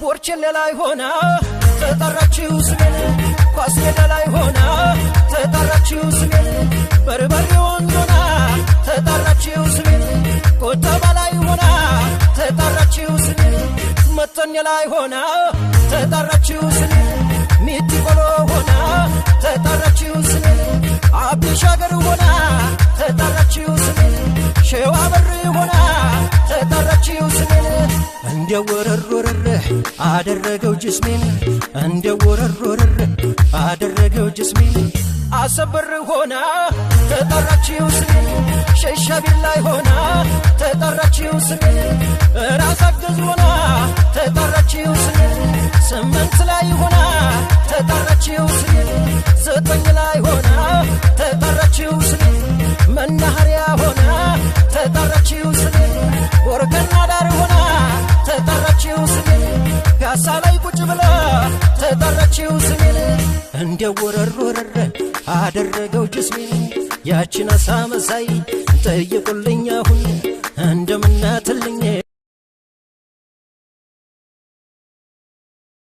ቦርቸሌ ላይ ሆና ተጣራችው ስሜን ኳስ ሜዳ ላይ ሆና ተጣራችው ስሜን በርበሬ ወንዞና ተጣራችው ስሜን ኮተባ ላይ ሆና ተጣራችው ስሜን መተኛ ላይ ሆና ተጣራችው ስሜን ሚቲቆሎ ሆና ተጣራችው ስሜን አብሻገር ሆና ተጣራችው ስሜን ሸዋ በር ሆና ተጣራችው ስሜን እንደው ወረር አደረገው ጅስሜን እንደው ወረር አደረገው ጅስሜን አሰበር ሆና ተጣራችው ስሜን ሸሻቢል ላይ ሆና ተጣራችው ስሜን ራስ አገዝ ሆና ተጣራችው ስሜን ስምንት ላይ ሆና ተጣራችው ስሜን ዘጠኝ ላይ ሆና ተጣራችው ስሜን መናኸሪያ ሆና ተጣራችው ስሜን ወርቅና ዳር ሆና ተጣራችው ስሜን ጋሳ ላይ ቁጭ ብላ ተጣራችው ስሜን እንደው ወረር አደረገው ጅስሜን ያችን አሳመሳይ ጠይቁልኝ አሁን እንደምናትልኝ